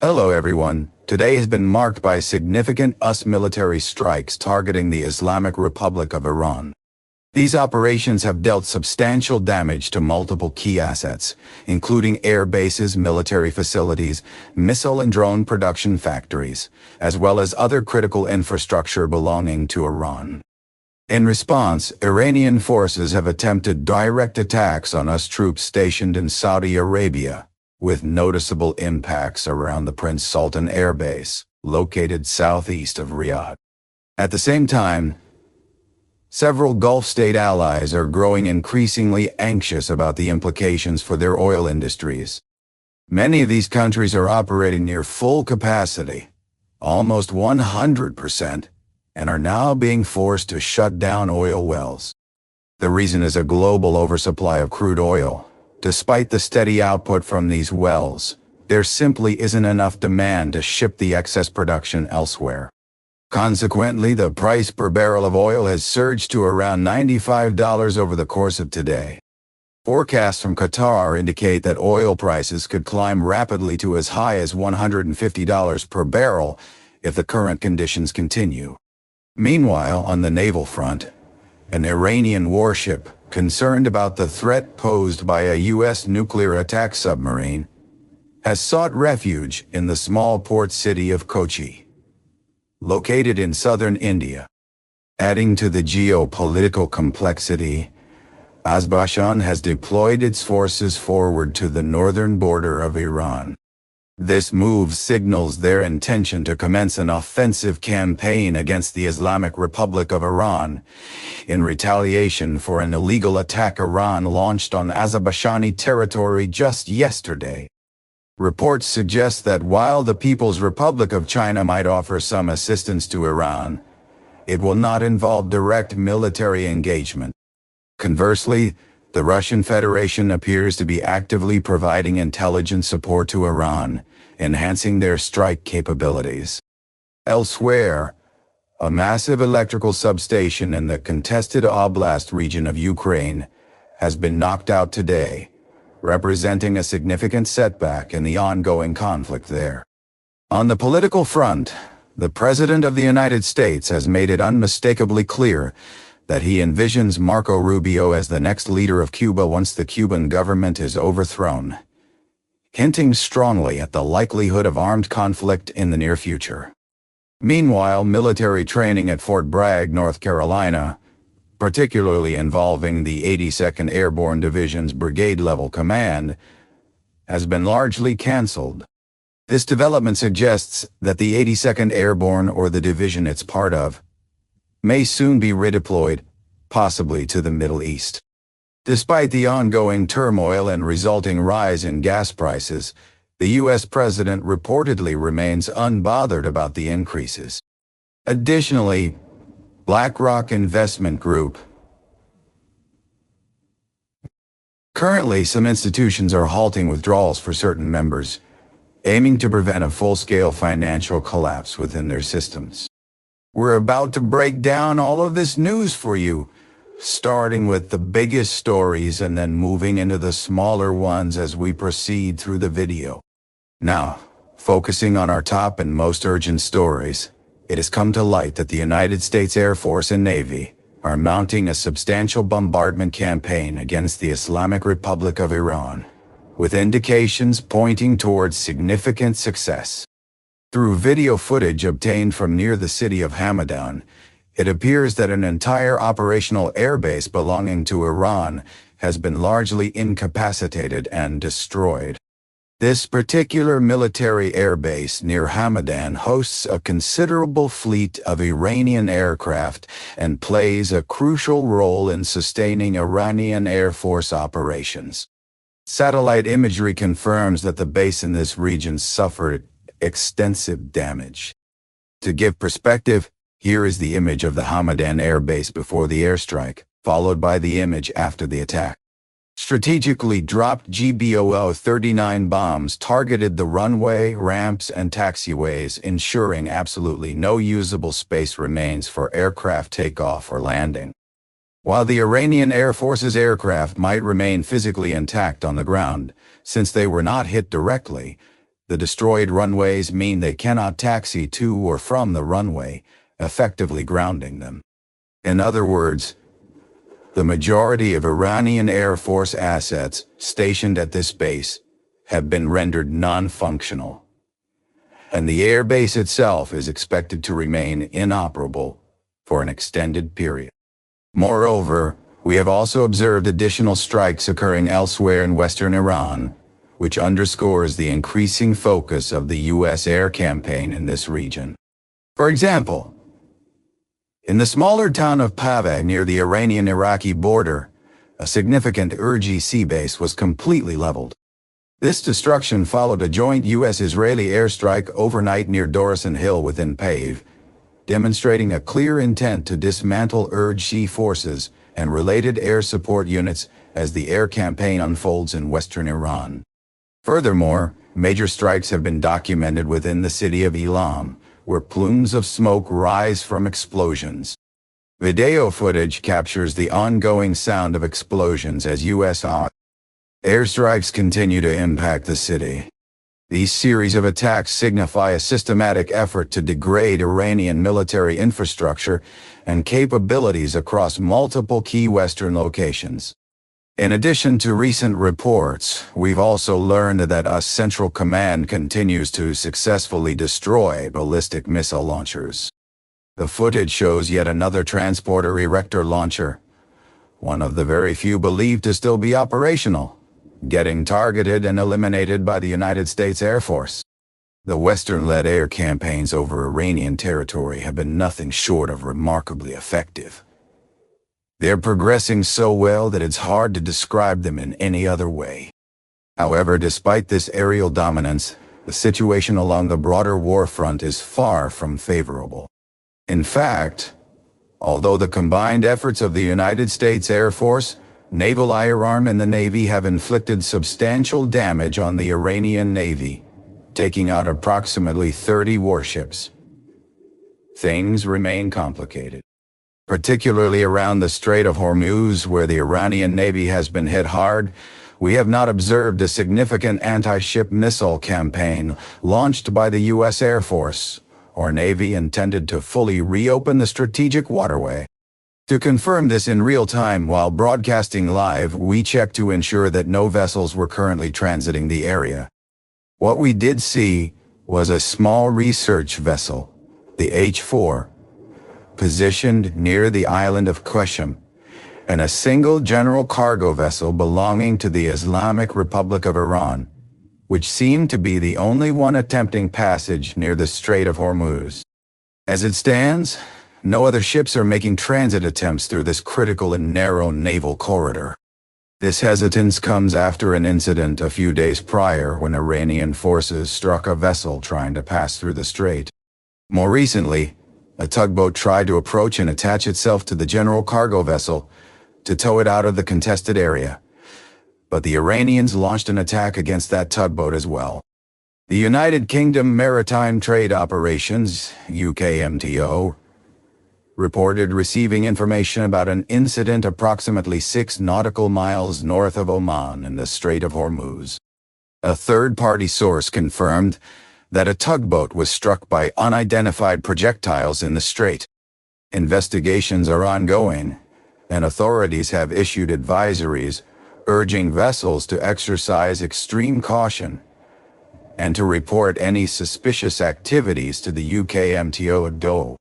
Hello everyone. Today has been marked by significant US military strikes targeting the Islamic Republic of Iran. These operations have dealt substantial damage to multiple key assets, including air bases, military facilities, missile and drone production factories, as well as other critical infrastructure belonging to Iran. In response, Iranian forces have attempted direct attacks on US troops stationed in Saudi Arabia, with noticeable impacts around the Prince Sultan Air Base, located southeast of Riyadh. At the same time, several Gulf state allies are growing increasingly anxious about the implications for their oil industries. Many of these countries are operating near full capacity, almost 100%, and are now being forced to shut down oil wells. The reason is a global oversupply of crude oil. Despite the steady output from these wells, there simply isn't enough demand to ship the excess production elsewhere. Consequently, the price per barrel of oil has surged to around $95 over the course of today. Forecasts from Qatar indicate that oil prices could climb rapidly to as high as $150 per barrel if the current conditions continue. Meanwhile, on the naval front, an Iranian warship, concerned about the threat posed by a U.S. nuclear attack submarine, has sought refuge in the small port city of Kochi, located in southern India. Adding to the geopolitical complexity, Azerbaijan has deployed its forces forward to the northern border of Iran. This move signals their intention to commence an offensive campaign against the Islamic Republic of Iran in retaliation for an illegal attack Iran launched on Azerbaijani territory just yesterday. Reports suggest that while the People's Republic of China might offer some assistance to Iran, it will not involve direct military engagement. Conversely, the Russian Federation appears to be actively providing intelligence support to Iran, enhancing their strike capabilities. Elsewhere, a massive electrical substation in the contested Oblast region of Ukraine has been knocked out today, representing a significant setback in the ongoing conflict there. On the political front, the President of the United States has made it unmistakably clear that he envisions Marco Rubio as the next leader of Cuba once the Cuban government is overthrown, hinting strongly at the likelihood of armed conflict in the near future. Meanwhile, military training at Fort Bragg, North Carolina, particularly involving the 82nd Airborne Division's brigade-level command, has been largely canceled. This development suggests that the 82nd Airborne, or the division it's part of, may soon be redeployed, possibly to the Middle East. Despite the ongoing turmoil and resulting rise in gas prices, the U.S. president reportedly remains unbothered about the increases. Additionally, BlackRock Investment Group. Currently, some institutions are halting withdrawals for certain members, aiming to prevent a full-scale financial collapse within their systems. We're about to break down all of this news for you, starting with the biggest stories and then moving into the smaller ones as we proceed through the video. Now, focusing on our top and most urgent stories, it has come to light that the United States Air Force and Navy are mounting a substantial bombardment campaign against the Islamic Republic of Iran, with indications pointing towards significant success. Through video footage obtained from near the city of Hamadan, it appears that an entire operational airbase belonging to Iran has been largely incapacitated and destroyed. This particular military airbase near Hamadan hosts a considerable fleet of Iranian aircraft and plays a crucial role in sustaining Iranian Air Force operations. Satellite imagery confirms that the base in this region suffered extensive damage. To give perspective, here is the image of the Hamadan Air Base before the airstrike, followed by the image after the attack. Strategically dropped GBOO-39 bombs targeted the runway, ramps, and taxiways, ensuring absolutely no usable space remains for aircraft takeoff or landing. While the Iranian Air Force's aircraft might remain physically intact on the ground, since they were not hit directly, The destroyed runways mean they cannot taxi to or from the runway, effectively grounding them. In other words, the majority of Iranian Air Force assets stationed at this base have been rendered non-functional, and the air base itself is expected to remain inoperable for an extended period. Moreover, we have also observed additional strikes occurring elsewhere in western Iran, which underscores the increasing focus of the U.S. air campaign in this region. For example, in the smaller town of Pave near the Iranian-Iraqi border, a significant Irji sea base was completely leveled. This destruction followed a joint U.S.-Israeli airstrike overnight near Dorison Hill within Pave, demonstrating a clear intent to dismantle Irji forces and related air support units as the air campaign unfolds in western Iran. Furthermore, major strikes have been documented within the city of Elam, where plumes of smoke rise from explosions. Video footage captures the ongoing sound of explosions as U.S. airstrikes continue to impact the city. These series of attacks signify a systematic effort to degrade Iranian military infrastructure and capabilities across multiple key Western locations. In addition to recent reports, we've also learned that US Central Command continues to successfully destroy ballistic missile launchers. The footage shows yet another transporter erector launcher, one of the very few believed to still be operational, getting targeted and eliminated by the United States Air Force. The Western-led air campaigns over Iranian territory have been nothing short of remarkably effective. They're progressing so well that it's hard to describe them in any other way. However, despite this aerial dominance, the situation along the broader war front is far from favorable. In fact, although the combined efforts of the United States Air Force, naval firearm and the Navy have inflicted substantial damage on the Iranian Navy, taking out approximately 30 warships, things remain complicated. Particularly around the Strait of Hormuz, where the Iranian Navy has been hit hard, we have not observed a significant anti-ship missile campaign launched by the U.S. Air Force or Navy intended to fully reopen the strategic waterway. To confirm this in real time while broadcasting live, we checked to ensure that no vessels were currently transiting the area. What we did see was a small research vessel, the H-4, positioned near the island of Qeshm, and a single general cargo vessel belonging to the Islamic Republic of Iran, which seemed to be the only one attempting passage near the Strait of Hormuz. As it stands, no other ships are making transit attempts through this critical and narrow naval corridor. This hesitance comes after an incident a few days prior when Iranian forces struck a vessel trying to pass through the strait. More recently, a tugboat tried to approach and attach itself to the general cargo vessel to tow it out of the contested area, but the Iranians launched an attack against that tugboat as well. The United Kingdom Maritime Trade Operations, UKMTO, reported receiving information about an incident approximately 6 nautical miles north of Oman in the Strait of Hormuz. A third-party source confirmed that a tugboat was struck by unidentified projectiles in the strait. Investigations are ongoing, and authorities have issued advisories urging vessels to exercise extreme caution and to report any suspicious activities to the UKMTO.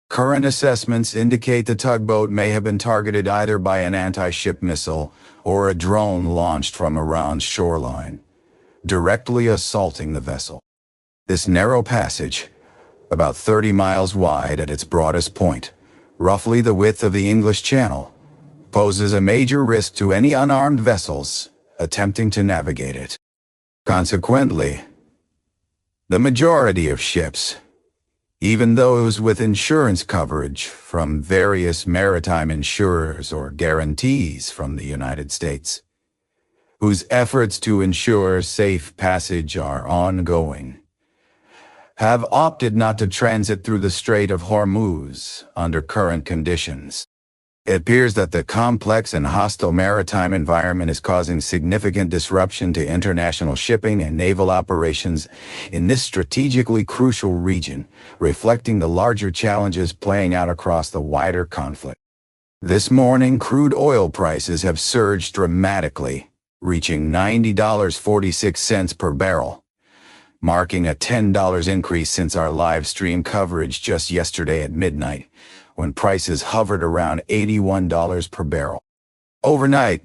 Current assessments indicate the tugboat may have been targeted either by an anti-ship missile or a drone launched from Iran's shoreline, directly assaulting the vessel. This narrow passage, about 30 miles wide at its broadest point, roughly the width of the English Channel, poses a major risk to any unarmed vessels attempting to navigate it. Consequently, the majority of ships, even those with insurance coverage from various maritime insurers or guarantees from the United States, whose efforts to ensure safe passage are ongoing, have opted not to transit through the Strait of Hormuz under current conditions. It appears that the complex and hostile maritime environment is causing significant disruption to international shipping and naval operations in this strategically crucial region, reflecting the larger challenges playing out across the wider conflict. This morning, crude oil prices have surged dramatically, reaching $90.46 per barrel, marking a $10 increase since our live stream coverage just yesterday at midnight, when prices hovered around $81 per barrel. Overnight,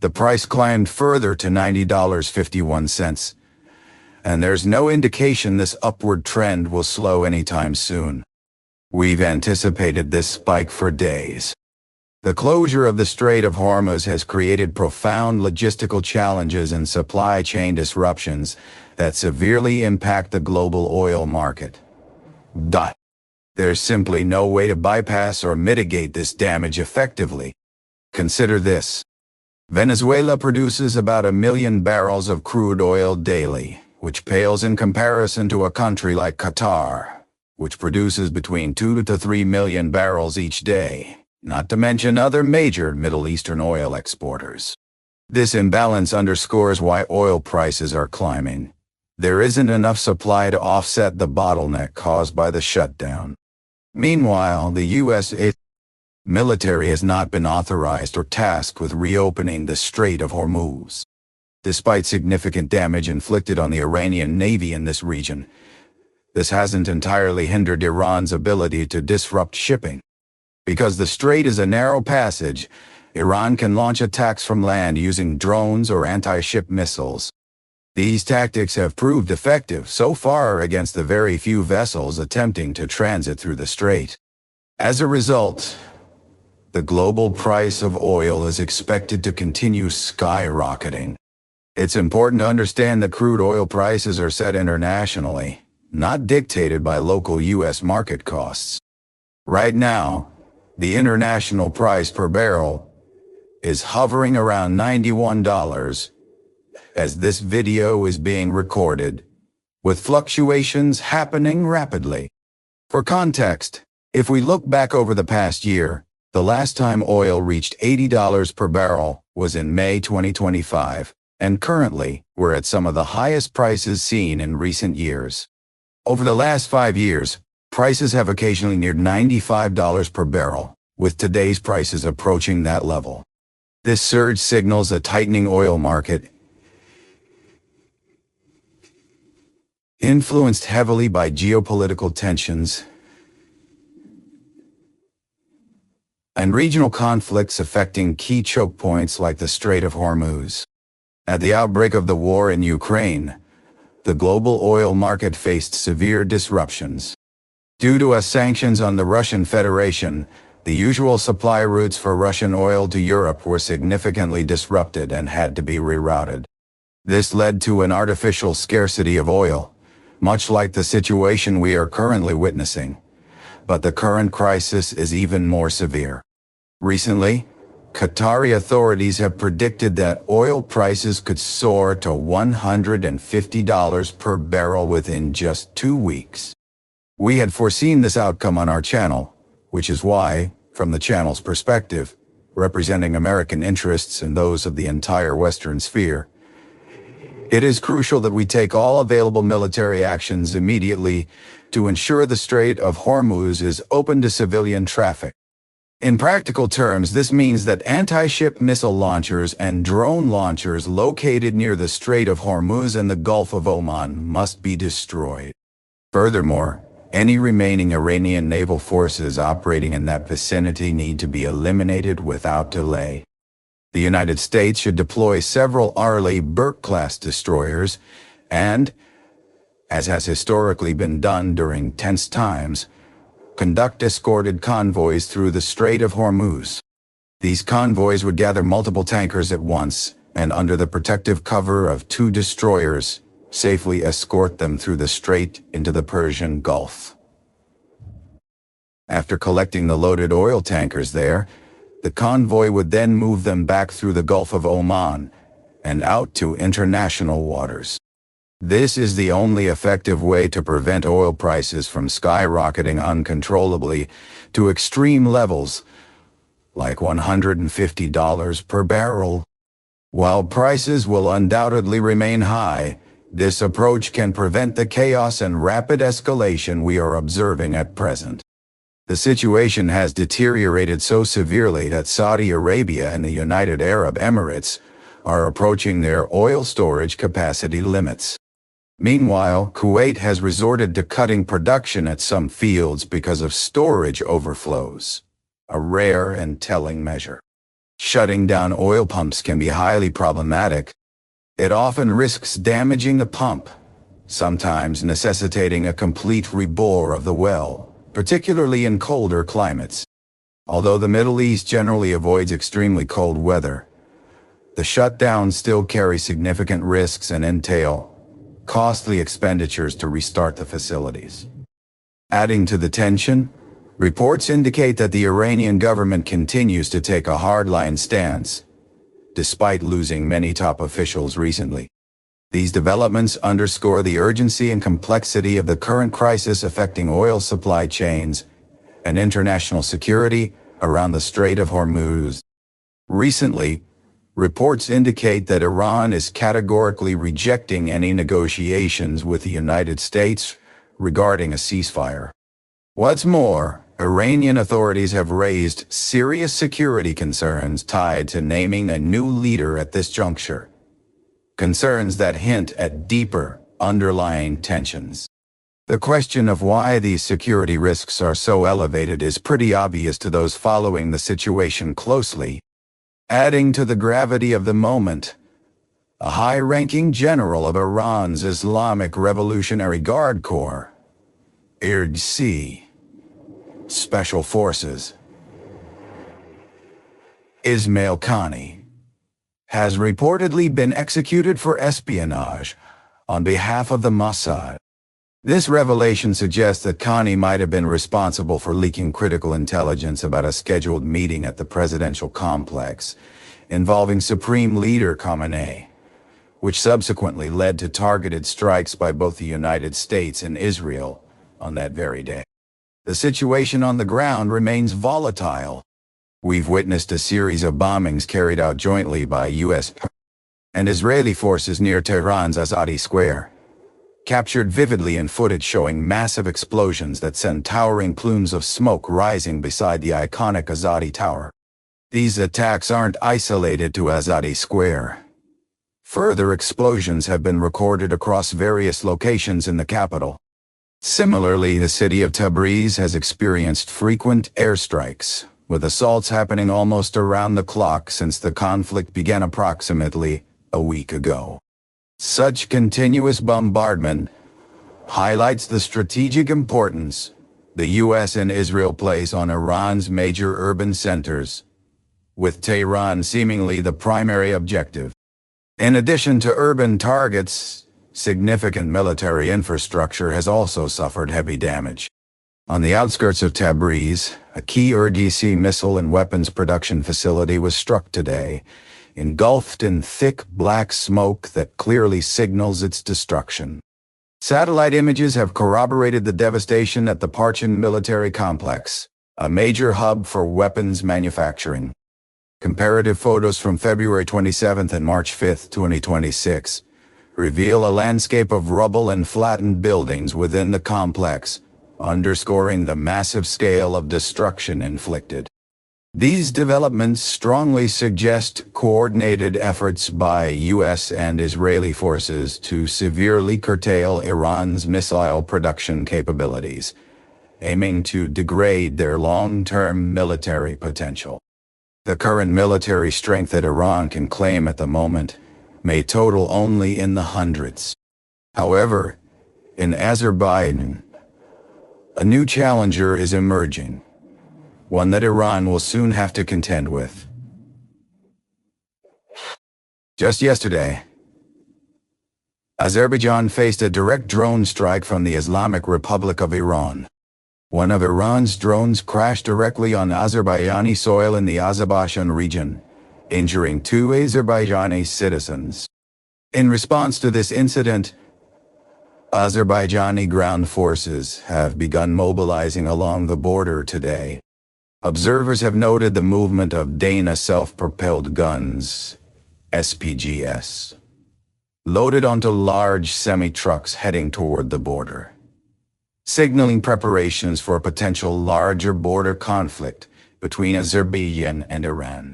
the price climbed further to $90.51, and there's no indication this upward trend will slow anytime soon. We've anticipated this spike for days. The closure of the Strait of Hormuz has created profound logistical challenges and supply chain disruptions that severely impact the global oil market. There's simply no way to bypass or mitigate this damage effectively. Consider this. Venezuela produces about 1 million barrels of crude oil daily, which pales in comparison to a country like Qatar, which produces between 2 to 3 million barrels each day, not to mention other major Middle Eastern oil exporters. This imbalance underscores why oil prices are climbing. There isn't enough supply to offset the bottleneck caused by the shutdown. Meanwhile, the U.S. military has not been authorized or tasked with reopening the Strait of Hormuz. Despite significant damage inflicted on the Iranian Navy in this region, this hasn't entirely hindered Iran's ability to disrupt shipping. Because the strait is a narrow passage, Iran can launch attacks from land using drones or anti-ship missiles. These tactics have proved effective so far against the very few vessels attempting to transit through the strait. As a result, the global price of oil is expected to continue skyrocketing. It's important to understand that crude oil prices are set internationally, not dictated by local U.S. market costs. Right now, the international price per barrel is hovering around $91 as this video is being recorded, with fluctuations happening rapidly. For context, if we look back over the past year, the last time oil reached $80 per barrel was in May 2025, and currently, we're at some of the highest prices seen in recent years. Over the last 5 years, prices have occasionally neared $95 per barrel, with today's prices approaching that level. This surge signals a tightening oil market, influenced heavily by geopolitical tensions and regional conflicts affecting key choke points like the Strait of Hormuz. At the outbreak of the war in Ukraine, the global oil market faced severe disruptions. Due to sanctions on the Russian Federation, the usual supply routes for Russian oil to Europe were significantly disrupted and had to be rerouted. This led to an artificial scarcity of oil, much like the situation we are currently witnessing. But the current crisis is even more severe. Recently, Qatari authorities have predicted that oil prices could soar to $150 per barrel within just 2 weeks. We had foreseen this outcome on our channel, which is why, from the channel's perspective, representing American interests and those of the entire Western sphere, it is crucial that we take all available military actions immediately to ensure the Strait of Hormuz is open to civilian traffic. In practical terms, this means that anti-ship missile launchers and drone launchers located near the Strait of Hormuz and the Gulf of Oman must be destroyed. Furthermore, any remaining Iranian naval forces operating in that vicinity need to be eliminated without delay. The United States should deploy several Arleigh Burke-class destroyers and, as has historically been done during tense times, conduct escorted convoys through the Strait of Hormuz. These convoys would gather multiple tankers at once and, under the protective cover of 2 destroyers, safely escort them through the strait into the Persian Gulf. After collecting the loaded oil tankers there, the convoy would then move them back through the Gulf of Oman and out to international waters. This is the only effective way to prevent oil prices from skyrocketing uncontrollably to extreme levels, like $150 per barrel. While prices will undoubtedly remain high, this approach can prevent the chaos and rapid escalation we are observing at present. The situation has deteriorated so severely that Saudi Arabia and the United Arab Emirates are approaching their oil storage capacity limits. Meanwhile, Kuwait has resorted to cutting production at some fields because of storage overflows, a rare and telling measure. Shutting down oil pumps can be highly problematic. It often risks damaging the pump, sometimes necessitating a complete rebore of the well, particularly in colder climates. Although the Middle East generally avoids extremely cold weather, the shutdowns still carry significant risks and entail costly expenditures to restart the facilities. Adding to the tension, reports indicate that the Iranian government continues to take a hardline stance, despite losing many top officials recently. These developments underscore the urgency and complexity of the current crisis affecting oil supply chains and international security around the Strait of Hormuz. Recently, reports indicate that Iran is categorically rejecting any negotiations with the United States regarding a ceasefire. What's more, Iranian authorities have raised serious security concerns tied to naming a new leader at this juncture. Concerns that hint at deeper, underlying tensions. The question of why these security risks are so elevated is pretty obvious to those following the situation closely. Adding to the gravity of the moment, a high-ranking general of Iran's Islamic Revolutionary Guard Corps, IRGC, Special Forces, Ismail Qani, has reportedly been executed for espionage on behalf of the Mossad. This revelation suggests that Qani might have been responsible for leaking critical intelligence about a scheduled meeting at the presidential complex involving Supreme Leader Khamenei, which subsequently led to targeted strikes by both the United States and Israel on that very day. The situation on the ground remains volatile. We've witnessed a series of bombings carried out jointly by U.S. and Israeli forces near Tehran's Azadi Square, captured vividly in footage showing massive explosions that send towering plumes of smoke rising beside the iconic Azadi Tower. These attacks aren't isolated to Azadi Square. Further explosions have been recorded across various locations in the capital. Similarly, the city of Tabriz has experienced frequent airstrikes, with assaults happening almost around the clock since the conflict began approximately a week ago. Such continuous bombardment highlights the strategic importance the U.S. and Israel place on Iran's major urban centers, with Tehran seemingly the primary objective. In addition to urban targets, significant military infrastructure has also suffered heavy damage. On the outskirts of Tabriz, a key IRGC missile and weapons production facility was struck today, engulfed in thick black smoke that clearly signals its destruction. Satellite images have corroborated the devastation at the Parchin military complex, a major hub for weapons manufacturing. Comparative photos from February 27 and March 5, 2026, reveal a landscape of rubble and flattened buildings within the complex, underscoring the massive scale of destruction inflicted. These developments strongly suggest coordinated efforts by U.S. and Israeli forces to severely curtail Iran's missile production capabilities, aiming to degrade their long-term military potential. The current military strength that Iran can claim at the moment may total only in the hundreds. However, in Azerbaijan, a new challenger is emerging, one that Iran will soon have to contend with. Just yesterday, Azerbaijan faced a direct drone strike from the Islamic Republic of Iran. One of Iran's drones crashed directly on Azerbaijani soil in the Azerbaijan region, injuring 2 Azerbaijani citizens. In response to this incident, Azerbaijani ground forces have begun mobilizing along the border today. Observers have noted the movement of Dana self-propelled guns, SPGs, loaded onto large semi-trucks heading toward the border, signaling preparations for a potential larger border conflict between Azerbaijan and Iran.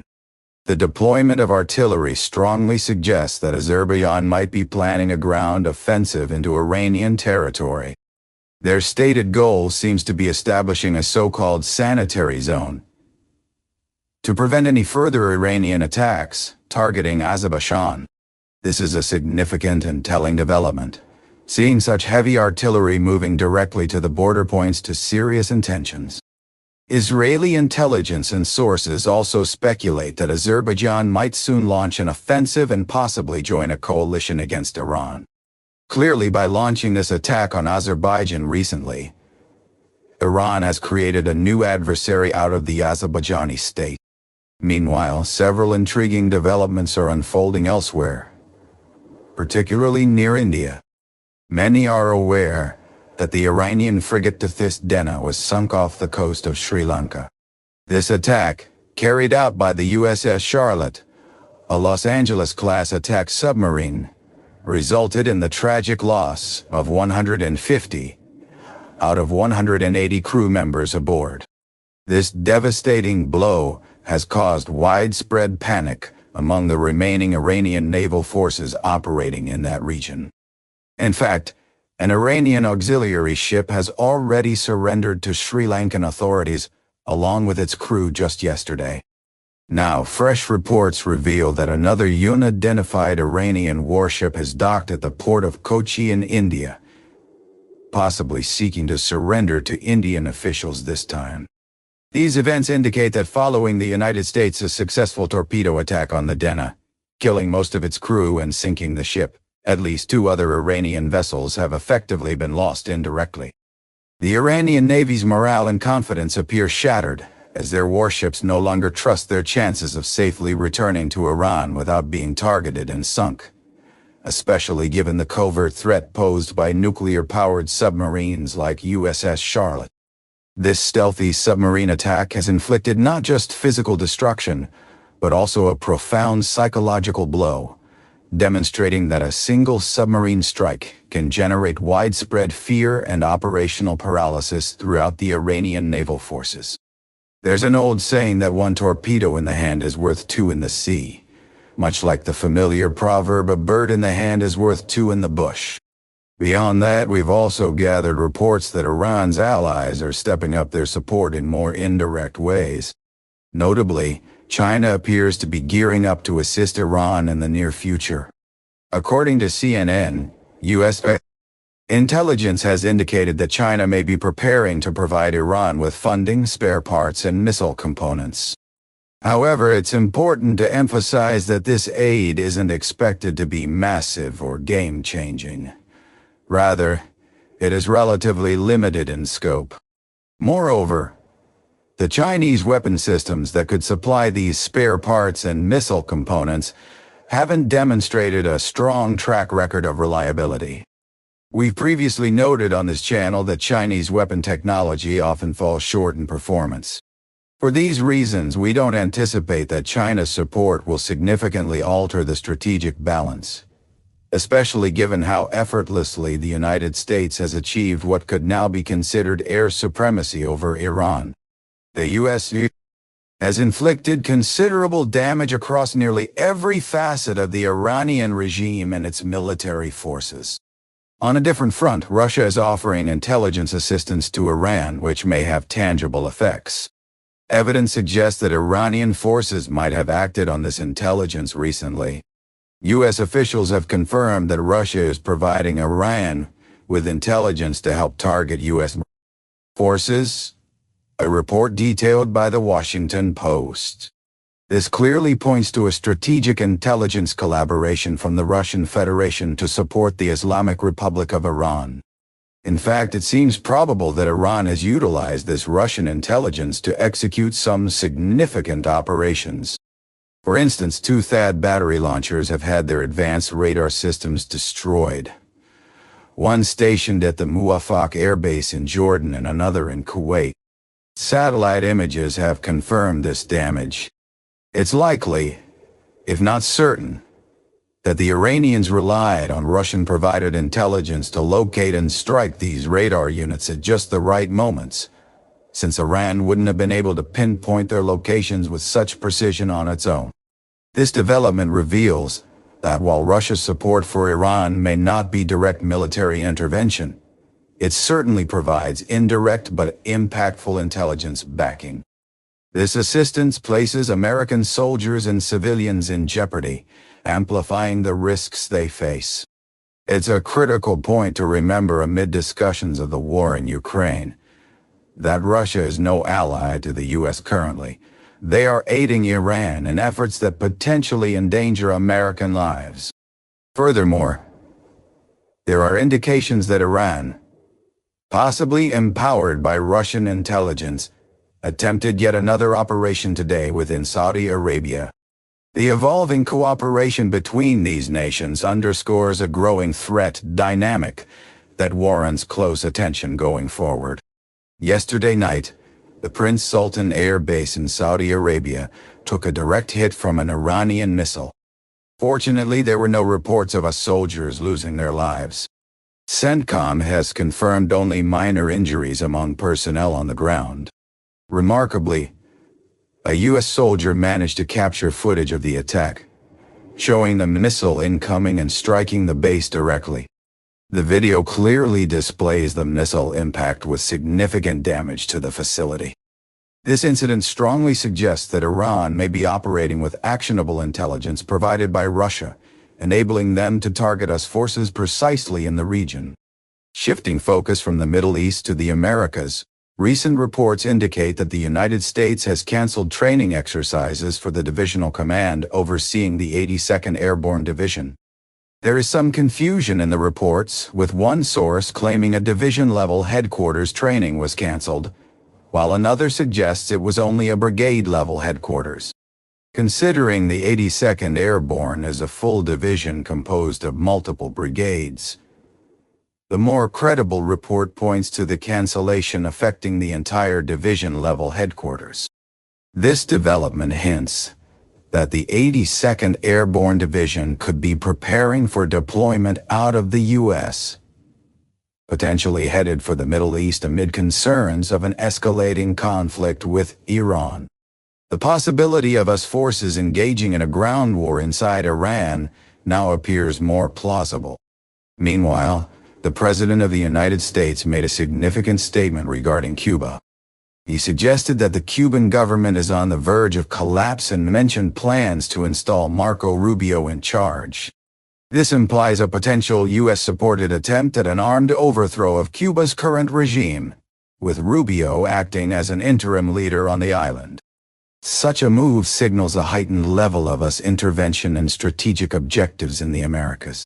The deployment of artillery strongly suggests that Azerbaijan might be planning a ground offensive into Iranian territory. Their stated goal seems to be establishing a so-called sanitary zone to prevent any further Iranian attacks targeting Azerbaijan. This is a significant and telling development. Seeing such heavy artillery moving directly to the border points to serious intentions. Israeli intelligence and sources also speculate that Azerbaijan might soon launch an offensive and possibly join a coalition against Iran. Clearly, by launching this attack on Azerbaijan recently, Iran has created a new adversary out of the Azerbaijani state. Meanwhile, several intriguing developments are unfolding elsewhere, particularly near India. Many are aware that the Iranian frigate Tethys Dena was sunk off the coast of Sri Lanka. This attack, carried out by the USS Charlotte, a Los Angeles-class attack submarine, resulted in the tragic loss of 150 out of 180 crew members aboard. This devastating blow has caused widespread panic among the remaining Iranian naval forces operating in that region. In fact, an Iranian auxiliary ship has already surrendered to Sri Lankan authorities, along with its crew just yesterday. Now, fresh reports reveal that another unidentified Iranian warship has docked at the port of Kochi in India, possibly seeking to surrender to Indian officials this time. These events indicate that following the United States' successful torpedo attack on the Dena, killing most of its crew and sinking the ship, at least 2 other Iranian vessels have effectively been lost indirectly. The Iranian Navy's morale and confidence appear shattered, as their warships no longer trust their chances of safely returning to Iran without being targeted and sunk, especially given the covert threat posed by nuclear-powered submarines like USS Charlotte. This stealthy submarine attack has inflicted not just physical destruction, but also a profound psychological blow, demonstrating that a single submarine strike can generate widespread fear and operational paralysis throughout the Iranian naval forces. There's an old saying that 1 torpedo in the hand is worth 2 in the sea, much like the familiar proverb, a bird in the hand is worth 2 in the bush. Beyond that, we've also gathered reports that Iran's allies are stepping up their support in more indirect ways. Notably, China appears to be gearing up to assist Iran in the near future. According to CNN, U.S. intelligence has indicated that China may be preparing to provide Iran with funding, spare parts, and missile components. However, it's important to emphasize that this aid isn't expected to be massive or game-changing. Rather, it is relatively limited in scope. Moreover, the Chinese weapon systems that could supply these spare parts and missile components haven't demonstrated a strong track record of reliability. We've previously noted on this channel that Chinese weapon technology often falls short in performance. For these reasons, we don't anticipate that China's support will significantly alter the strategic balance, especially given how effortlessly the United States has achieved what could now be considered air supremacy over Iran. The U.S. has inflicted considerable damage across nearly every facet of the Iranian regime and its military forces. On a different front, Russia is offering intelligence assistance to Iran, which may have tangible effects. Evidence suggests that Iranian forces might have acted on this intelligence recently. U.S. officials have confirmed that Russia is providing Iran with intelligence to help target U.S. forces, a report detailed by the Washington Post. This clearly points to a strategic intelligence collaboration from the Russian Federation to support the Islamic Republic of Iran. In fact, it seems probable that Iran has utilized this Russian intelligence to execute some significant operations. For instance, 2 THAAD battery launchers have had their advanced radar systems destroyed. One stationed at the Muwafaq Air Base in Jordan and another in Kuwait. Satellite images have confirmed this damage. It's likely, if not certain, that the Iranians relied on Russian-provided intelligence to locate and strike these radar units at just the right moments, since Iran wouldn't have been able to pinpoint their locations with such precision on its own. This development reveals that while Russia's support for Iran may not be direct military intervention, it certainly provides indirect but impactful intelligence backing. This assistance places American soldiers and civilians in jeopardy, amplifying the risks they face. It's a critical point to remember amid discussions of the war in Ukraine, that Russia is no ally to the U.S. currently. They are aiding Iran in efforts that potentially endanger American lives. Furthermore, there are indications that Iran, possibly empowered by Russian intelligence, attempted yet another operation today within Saudi Arabia. The evolving cooperation between these nations underscores a growing threat dynamic that warrants close attention going forward. Yesterday night, the Prince Sultan air base in Saudi Arabia took a direct hit from an Iranian missile. Fortunately, there were no reports of US soldiers losing their lives. CENTCOM has confirmed only minor injuries among personnel on the ground. Remarkably, a U.S. soldier managed to capture footage of the attack, showing the missile incoming and striking the base directly. The video clearly displays the missile impact with significant damage to the facility. This incident strongly suggests that Iran may be operating with actionable intelligence provided by Russia, enabling them to target US forces precisely in the region. Shifting focus from the Middle East to the Americas, recent reports indicate that the United States has canceled training exercises for the divisional command overseeing the 82nd Airborne Division. There is some confusion in the reports, with one source claiming a division-level headquarters training was canceled, while another suggests it was only a brigade-level headquarters. Considering the 82nd Airborne is a full division composed of multiple brigades, the more credible report points to the cancellation affecting the entire division-level headquarters. This development hints that the 82nd Airborne Division could be preparing for deployment out of the U.S., potentially headed for the Middle East amid concerns of an escalating conflict with Iran. The possibility of US forces engaging in a ground war inside Iran now appears more plausible. Meanwhile, the President of the United States made a significant statement regarding Cuba. He suggested that the Cuban government is on the verge of collapse and mentioned plans to install Marco Rubio in charge. This implies a potential U.S.-supported attempt at an armed overthrow of Cuba's current regime, with Rubio acting as an interim leader on the island. Such a move signals a heightened level of US intervention and strategic objectives in the Americas.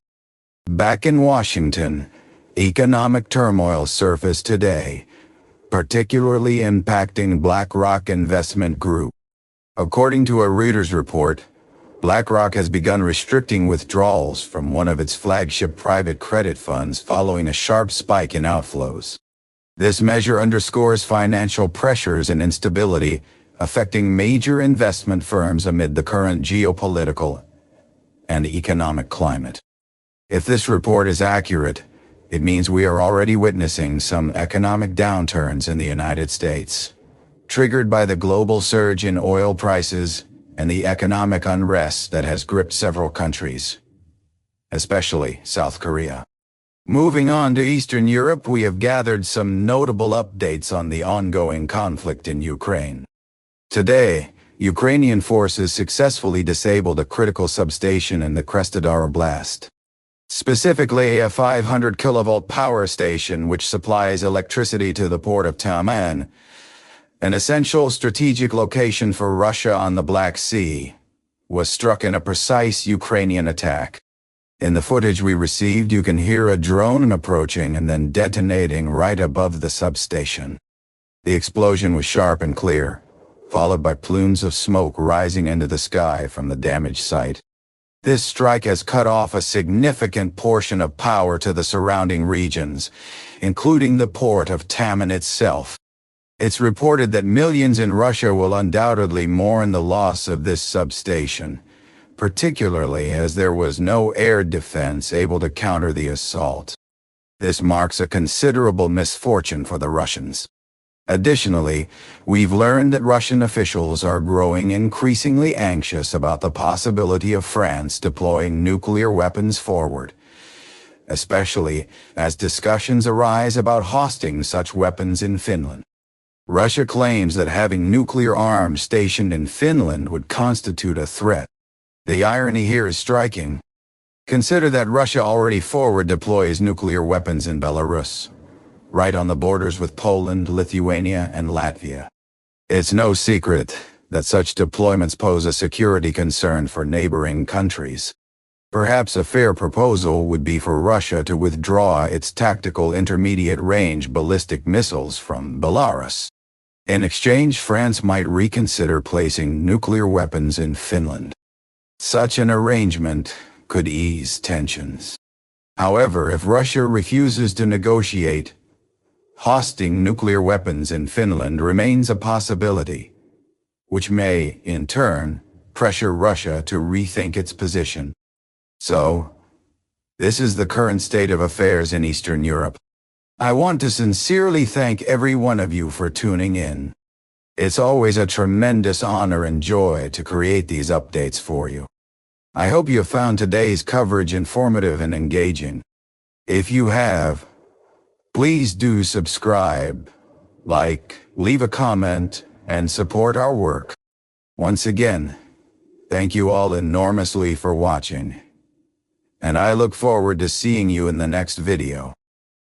Back in Washington, economic turmoil surfaced today, particularly impacting BlackRock Investment Group. According to a Reuters report, BlackRock has begun restricting withdrawals from one of its flagship private credit funds following a sharp spike in outflows. This measure underscores financial pressures and instability affecting major investment firms amid the current geopolitical and economic climate. If this report is accurate, it means we are already witnessing some economic downturns in the United States, triggered by the global surge in oil prices and the economic unrest that has gripped several countries, especially South Korea. Moving on to Eastern Europe, we have gathered some notable updates on the ongoing conflict in Ukraine. Today, Ukrainian forces successfully disabled a critical substation in the Krasnodar Oblast. Specifically, a 500 kilovolt power station which supplies electricity to the port of Taman, an essential strategic location for Russia on the Black Sea, was struck in a precise Ukrainian attack. In the footage we received, you can hear a drone approaching and then detonating right above the substation. The explosion was sharp and clear, followed by plumes of smoke rising into the sky from the damaged site. This strike has cut off a significant portion of power to the surrounding regions, including the port of Taman itself. It's reported that millions in Russia will undoubtedly mourn the loss of this substation, particularly as there was no air defense able to counter the assault. This marks a considerable misfortune for the Russians. Additionally, we've learned that Russian officials are growing increasingly anxious about the possibility of France deploying nuclear weapons forward, especially as discussions arise about hosting such weapons in Finland. Russia claims that having nuclear arms stationed in Finland would constitute a threat. The irony here is striking. Consider that Russia already forward deploys nuclear weapons in Belarus, right on the borders with Poland, Lithuania, and Latvia. It's no secret that such deployments pose a security concern for neighboring countries. Perhaps a fair proposal would be for Russia to withdraw its tactical intermediate-range ballistic missiles from Belarus. In exchange, France might reconsider placing nuclear weapons in Finland. Such an arrangement could ease tensions. However, if Russia refuses to negotiate, hosting nuclear weapons in Finland remains a possibility, which may, in turn, pressure Russia to rethink its position. So, this is the current state of affairs in Eastern Europe. I want to sincerely thank every one of you for tuning in. It's always a tremendous honor and joy to create these updates for you. I hope you found today's coverage informative and engaging. If you have, please do subscribe, like, leave a comment, and support our work. Once again, thank you all enormously for watching, and I look forward to seeing you in the next video.